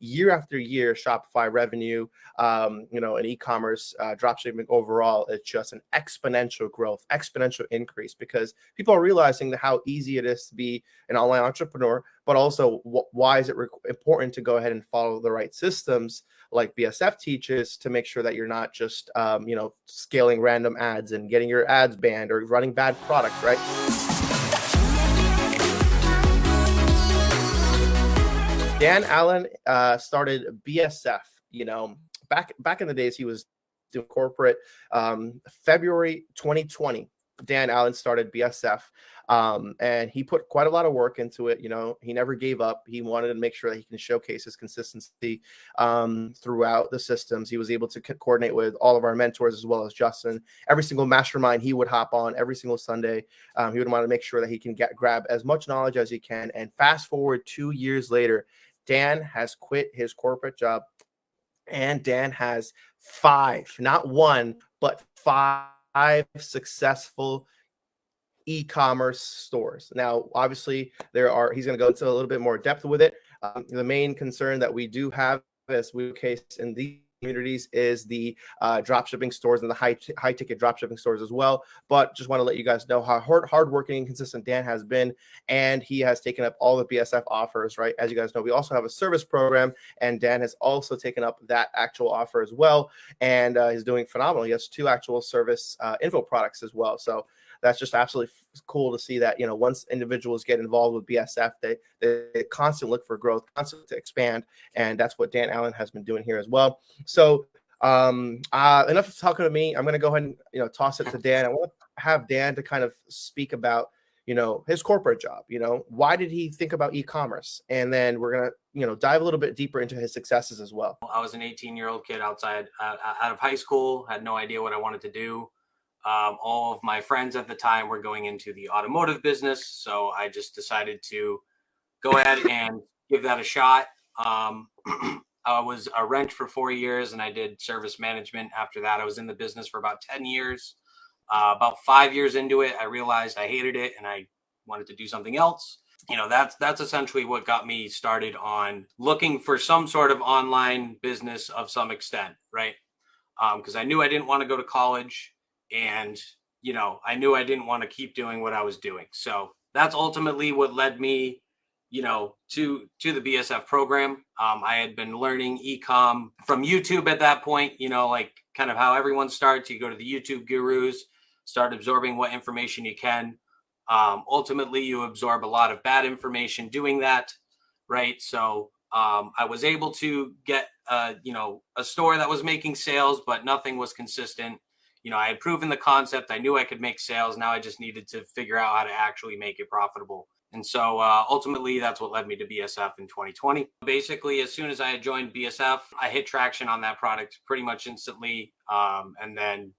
year after year, Shopify revenue, and e-commerce, dropshipping overall, it's just an exponential growth, exponential increase, because people are realizing how easy it is to be an online entrepreneur, but also why is it important to go ahead and follow the right systems like BSF teaches to make sure that you're not just, scaling random ads and getting your ads banned or running bad products, right? Dan Allen started BSF, back in the days he was doing corporate. February 2020, Dan Allen started BSF, and he put quite a lot of work into it. He never gave up. He wanted to make sure that he can showcase his consistency throughout the systems. He was able to coordinate with all of our mentors as well as Justin. Every single mastermind he would hop on every single Sunday. He would want to make sure that he can grab as much knowledge as he can. And fast forward 2 years later, Dan has quit his corporate job, and Dan has 5, not 1, but 5 successful e-commerce stores. Now, obviously, he's going to go into a little bit more depth with it. The main concern that we do have, as we case in these communities, is the dropshipping stores and the high ticket dropshipping stores as well. But just want to let you guys know how hardworking and consistent Dan has been, and he has taken up all the BSF offers, right? As you guys know, we also have a service program, and Dan has also taken up that actual offer as well, and he's doing phenomenal. He has 2 actual service info products as well. So that's just absolutely cool to see that, once individuals get involved with BSF, they constantly look for growth, constantly to expand. And that's what Dan Allen has been doing here as well. So enough of talking to me. I'm going to go ahead and, toss it to Dan. I want to have Dan to kind of speak about, his corporate job. Why did he think about e-commerce? And then we're going to, dive a little bit deeper into his successes as well. I was an 18-year-old kid out of high school, had no idea what I wanted to do. All of my friends at the time were going into the automotive business, so I just decided to go ahead and give that a shot. I was a wrench for 4 years, and I did service management. After that, I was in the business for about 10 years. About 5 years into it, I realized I hated it, and I wanted to do something else. That's essentially what got me started on looking for some sort of online business of some extent, right? Because I knew I didn't want to go to college. And, I knew I didn't want to keep doing what I was doing. So that's ultimately what led me, to the BSF program. I had been learning e-com from YouTube at that point, like kind of how everyone starts. You go to the YouTube gurus, start absorbing what information you can. Ultimately, you absorb a lot of bad information doing that, right? So I was able to get, a store that was making sales, but nothing was consistent. I had proven the concept. I knew I could make sales. Now I just needed to figure out how to actually make it profitable. And so ultimately, that's what led me to BSF in 2020. Basically, as soon as I had joined BSF, I hit traction on that product pretty much instantly. And then,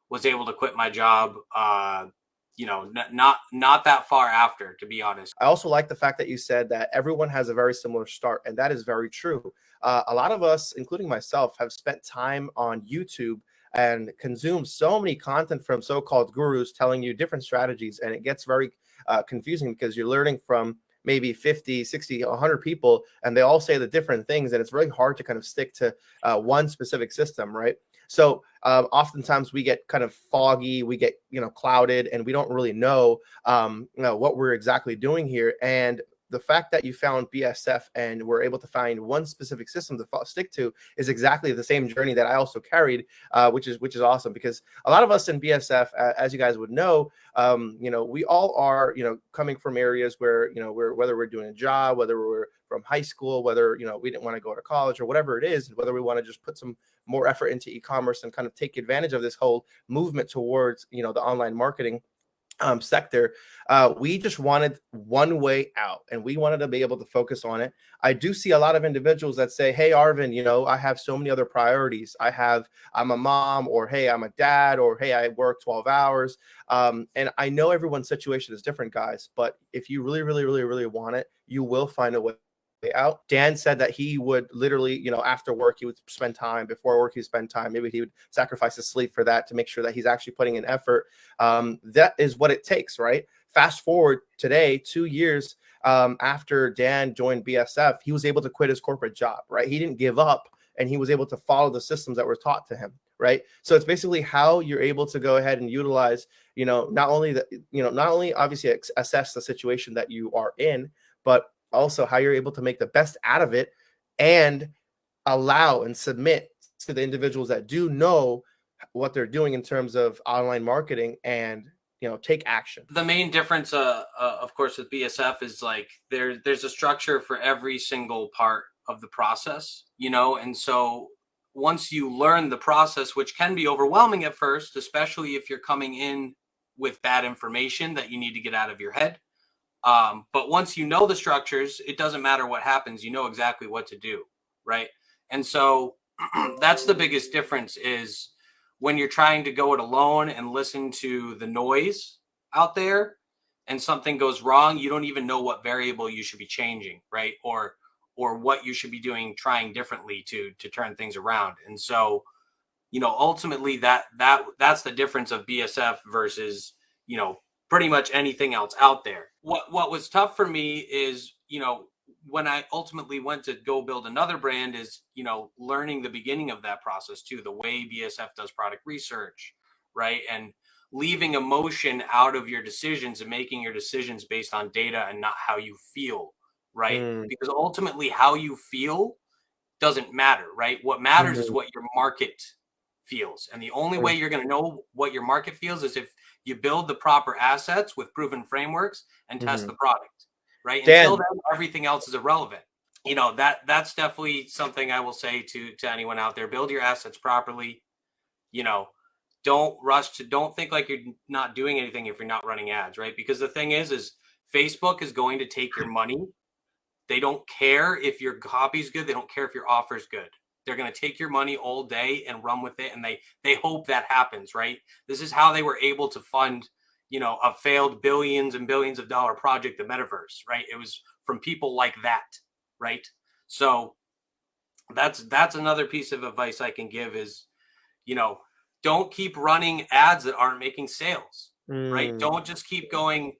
was able to quit my job, not that far after, to be honest. I also like the fact that you said that everyone has a very similar start, and that is very true. A lot of us, including myself, have spent time on YouTube and consume so many content from so-called gurus telling you different strategies. And it gets very confusing because you're learning from maybe 50, 60, 100 people, and they all say the different things. And it's really hard to kind of stick to one specific system, right? So oftentimes we get kind of foggy, we get, clouded, and we don't really know, what we're exactly doing here. And the fact that you found BSF and were able to find one specific system to stick to is exactly the same journey that I also carried, which is awesome, because a lot of us in BSF, as you guys would know, we all are, coming from areas where, whether we're doing a job, whether we're from high school, whether, we didn't want to go to college or whatever it is, whether we want to just put some more effort into e-commerce and kind of take advantage of this whole movement towards, the online marketing sector. We just wanted one way out, and we wanted to be able to focus on it. I do see a lot of individuals that say, hey, Arvin, I have so many other priorities. I'm a mom, or hey, I'm a dad, or hey, I work 12 hours. And I know everyone's situation is different, guys, but if you really, really, really, really want it, you will find a way out. Dan said that he would literally, after work, he would spend time. Before work, he'd spend time. Maybe he would sacrifice his sleep for that to make sure that he's actually putting in effort. That is what it takes, right? Fast forward today, 2 years, after Dan joined BSF, he was able to quit his corporate job, right? He didn't give up, and he was able to follow the systems that were taught to him, right? So it's basically how you're able to go ahead and utilize, not only obviously assess the situation that you are in, but also how you're able to make the best out of it and allow and submit to the individuals that do know what they're doing in terms of online marketing and take action. The main difference of course with BSF is like there's a structure for every single part of the process, and so once you learn the process, which can be overwhelming at first, especially if you're coming in with bad information that you need to get out of your head, but once you know the structures, it doesn't matter what happens, you know exactly what to do, right? And so that's the biggest difference, is when you're trying to go it alone and listen to the noise out there and something goes wrong, you don't even know what variable you should be changing, right? Or what you should be doing, trying differently to turn things around. And so, ultimately that's the difference of BSF versus, pretty much anything else out there. What was tough for me is, when I ultimately went to go build another brand, is, learning the beginning of that process too, the way BSF does product research, right? And leaving emotion out of your decisions and making your decisions based on data and not how you feel, right? Because ultimately how you feel doesn't matter, right? What matters is what your market feels. And the only way you're going to know what your market feels is if you build the proper assets with proven frameworks and test the product, right? Dan, until then, everything else is irrelevant. That's definitely something I will say to anyone out there. Build your assets properly. Don't think like you're not doing anything if you're not running ads, right? Because the thing is Facebook is going to take your money. They don't care if your copy's good. They don't care if your offer's good. They're going to take your money all day and run with it. And they hope that happens, right? This is how they were able to fund, a failed billions and billions of dollar project, the metaverse, right? It was from people like that, right? So that's another piece of advice I can give is, don't keep running ads that aren't making sales, right? Don't just keep going,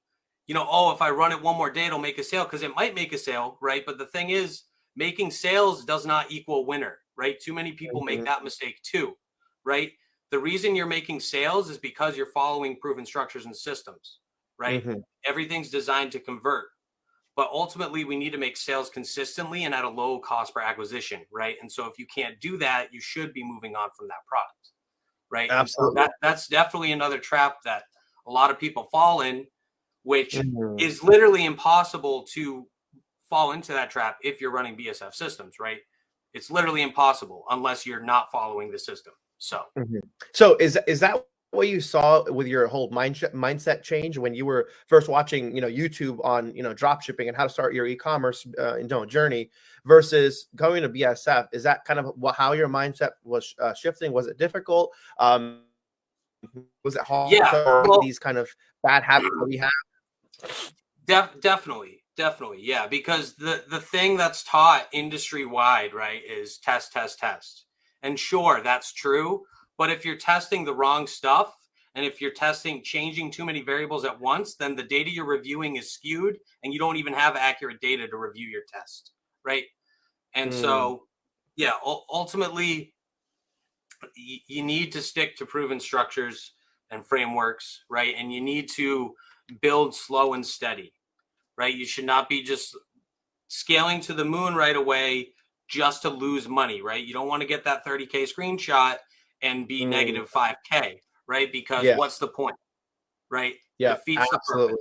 if I run it one more day, it'll make a sale, because it might make a sale, right? But the thing is, making sales does not equal winner, right? Too many people make that mistake too, right? The reason you're making sales is because you're following proven structures and systems, right? Everything's designed to convert. But ultimately, we need to make sales consistently and at a low cost per acquisition, right? And so if you can't do that, you should be moving on from that product, right? Absolutely. And so that's definitely another trap that a lot of people fall in, which is literally impossible to fall into that trap if you're running BSF systems, right? It's literally impossible unless you're not following the system. So is that what you saw with your whole mindset change when you were first watching, YouTube on, drop shipping and how to start your e-commerce journey versus going to BSF? Is that kind of how your mindset was shifting? Was it difficult? Was it hard? Yeah, These kind of bad habits that we have? Definitely. Yeah. Because the thing that's taught industry wide, right, is test. And sure, that's true. But if you're testing the wrong stuff, and if you're changing too many variables at once, then the data you're reviewing is skewed and you don't even have accurate data to review your test, right? And so, yeah, ultimately, you need to stick to proven structures and frameworks, right? And you need to build slow and steady, right? You should not be just scaling to the moon right away just to lose money, right? You don't want to get that 30K screenshot and be negative 5K, right? Because what's the point, right? Yeah, defeats the purpose.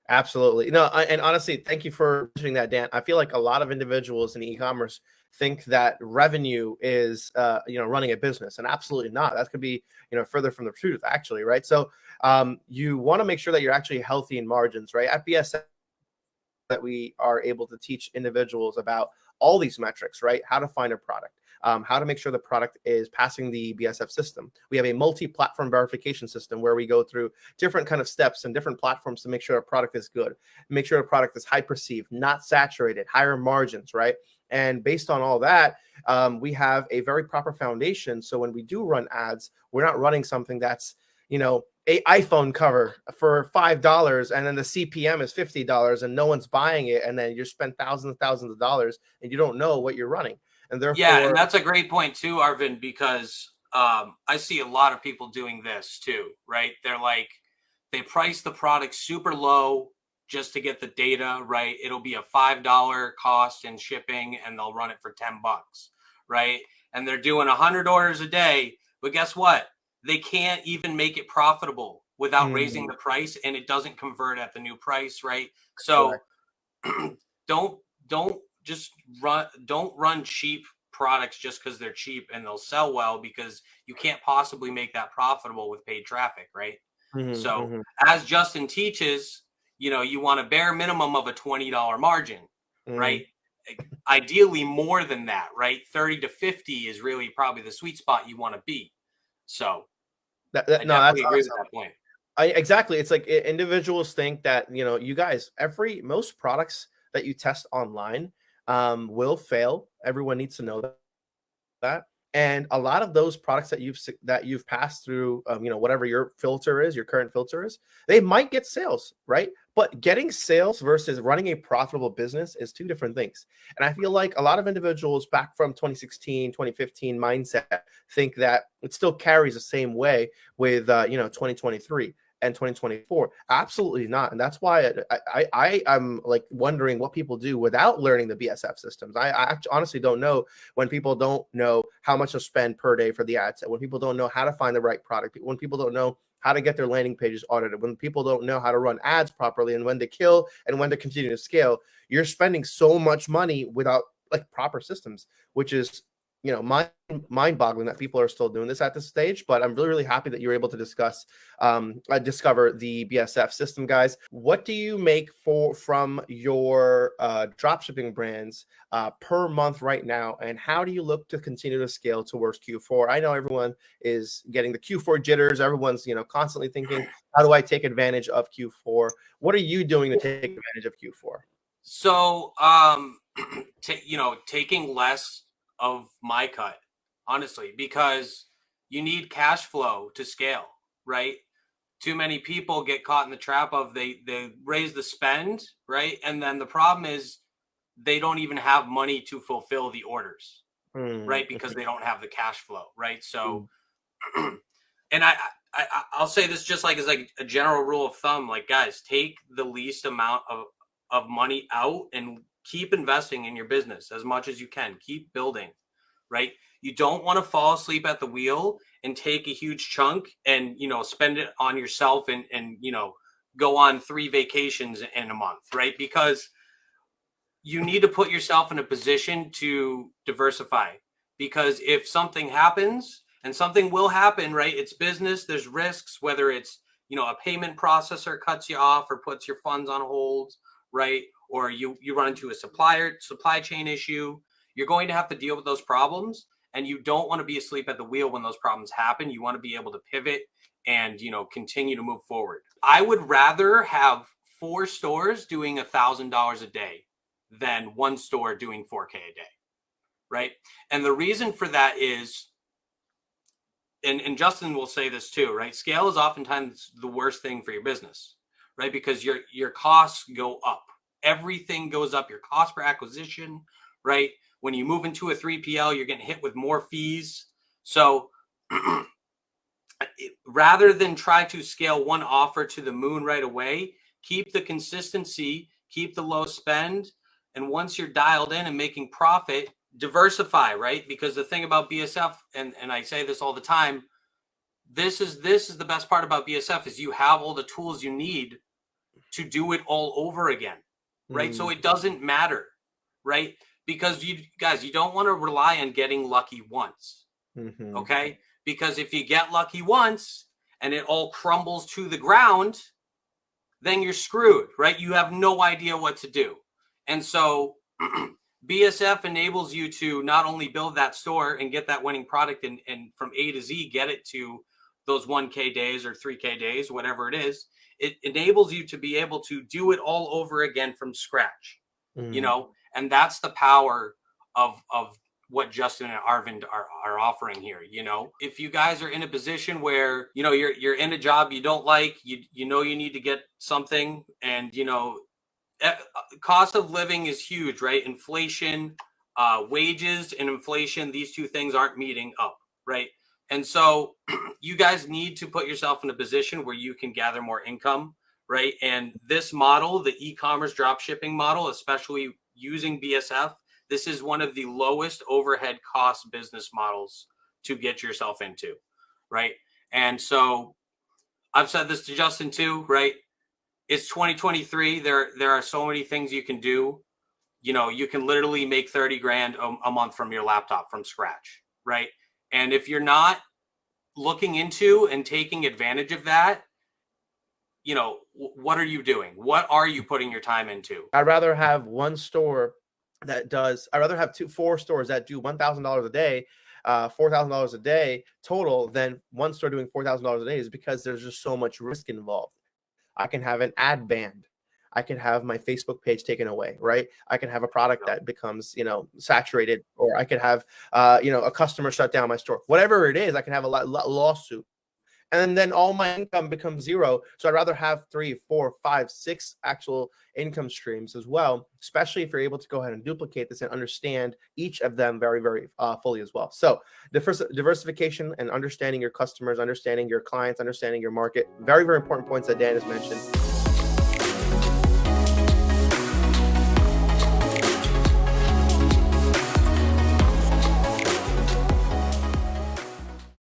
Absolutely. No, and honestly, thank you for mentioning that, Dan. I feel like a lot of individuals in e-commerce think that revenue is, running a business, and absolutely not. That could be, further from the truth, actually, right? So, you want to make sure that you're actually healthy in margins, right? At BSF, that we are able to teach individuals about all these metrics, right? How to find a product, how to make sure the product is passing the BSF system. We have a multi-platform verification system where we go through different kind of steps and different platforms to make sure a product is good, make sure a product is high perceived, not saturated, higher margins, right? And based on all that, we have a very proper foundation. So when we do run ads, we're not running something that's, a iPhone cover for $5 and then the CPM is $50 and no one's buying it, and then you spend thousands and thousands of dollars and you don't know what you're running. And Yeah, and therefore, that's a great point too, Arvin, because I see a lot of people doing this too, right? They're like, they price the product super low just to get the data, right? It'll be a $5 cost in shipping and they'll run it for $10, right? And they're doing 100 orders a day, but guess what? They can't even make it profitable without raising the price, and it doesn't convert at the new price, right? So correct. don't don't just don't run cheap products just because they're cheap and they'll sell well, because you can't possibly make that profitable with paid traffic, right? Mhm, So mhm, as Justin teaches, you want a bare minimum of a $20 margin, mhm. right? Ideally more than that, right? 30 to 50 is really probably the sweet spot you want to be. So I No, that's definitely agree with awesome. that point. Exactly. It's like individuals think that, you guys, most products that you test online will fail. Everyone needs to know that. And a lot of those products that you've passed through, whatever your filter is, your current filter is, they might get sales, right? But getting sales versus running a profitable business is two different things. And I feel like a lot of individuals back from 2016, 2015 mindset think that it still carries the same way with 2023 and 2024. Absolutely not. And that's why I'm like wondering what people do without learning the BSF systems. I honestly don't know, when people don't know how much to spend per day for the ad set, when people don't know how to find the right product, when people don't know how to get their landing pages audited, when people don't know how to run ads properly and when to kill and when to continue to scale, you're spending so much money without like proper systems, which is mind boggling that people are still doing this at this stage. But I'm really, really happy that you're able to discover the BSF system, guys. What do you make from your drop shipping brands per month right now, and how do you look to continue to scale towards Q4? I know everyone is getting the Q4 jitters. Everyone's constantly thinking, how do I take advantage of Q4? What are you doing to take advantage of Q4? So, taking less of my cut, honestly, because you need cash flow to scale, right? Too many people get caught in the trap of they raise the spend, right? And then the problem is they don't even have money to fulfill the orders, Mm, right? Because they don't have the cash flow, right? So, mhm, and I'll say this just like as like a general rule of thumb, like guys, take the least amount of money out and keep investing in your business as much as you can. Keep building, right? You don't want to fall asleep at the wheel and take a huge chunk and spend it on yourself and go on 3 vacations in a month, right? Because you need to put yourself in a position to diversify, because if something happens, and something will happen, right? It's business, there's risks, whether it's a payment processor cuts you off or puts your funds on hold, right? Or you run into a supply chain issue. You're going to have to deal with those problems, and you don't want to be asleep at the wheel when those problems happen. You want to be able to pivot and continue to move forward. I would rather have 4 stores doing $1,000 a day than 1 store doing 4K a day, right? And the reason for that is, and Justin will say this too, right? Scale is oftentimes the worst thing for your business, right? Because your costs go up. Everything goes up. Your cost per acquisition, right? When you move into a 3PL, you're getting hit with more fees. So rather than try to scale one offer to the moon right away, keep the consistency, keep the low spend, and once you're dialed in and making profit, diversify, right? Because the thing about BSF, and I say this all the time, this is the best part about BSF, is you have all the tools you need to do it all over again, right? So mm, it doesn't matter, right? Because you guys, you don't want to rely on getting lucky once, mhm. okay? Because if you get lucky once and it all crumbles to the ground, then you're screwed, right? You have no idea what to do. And so BSF enables you to not only build that store and get that winning product and from A to Z, get it to those 1K days or 3K days, whatever it is. It enables you to be able to do it all over again from scratch, Mm. and that's the power of what Justin and Arvind are offering here. If you guys are in a position where, you're in a job you don't like, you need to get something, and, cost of living is huge, right? Inflation, wages and inflation, these two things aren't meeting up, right? And so you guys need to put yourself in a position where you can gather more income, right? And this model, the e-commerce drop shipping model, especially using BSF, this is one of the lowest overhead cost business models to get yourself into, right? And so I've said this to Justin too, right? It's 2023. There are so many things you can do. You can literally make 30 grand a month from your laptop from scratch, right? And if you're not looking into and taking advantage of that, what are you doing? What are you putting your time into? I'd rather have one store I'd rather have four stores that do $1,000 a day, $4,000 a day total than one store doing $4,000 a day, is because there's just so much risk involved. I can have an ad banned. I can have my Facebook page taken away, right? I can have a product that becomes, saturated, or I could have, a customer shut down my store. Whatever it is, I can have a lawsuit. And then all my income becomes zero. So I'd rather have 3, 4, 5, 6 actual income streams as well, especially if you're able to go ahead and duplicate this and understand each of them very, very fully as well. So diversification and understanding your customers, understanding your clients, understanding your market, very, very important points that Dan has mentioned.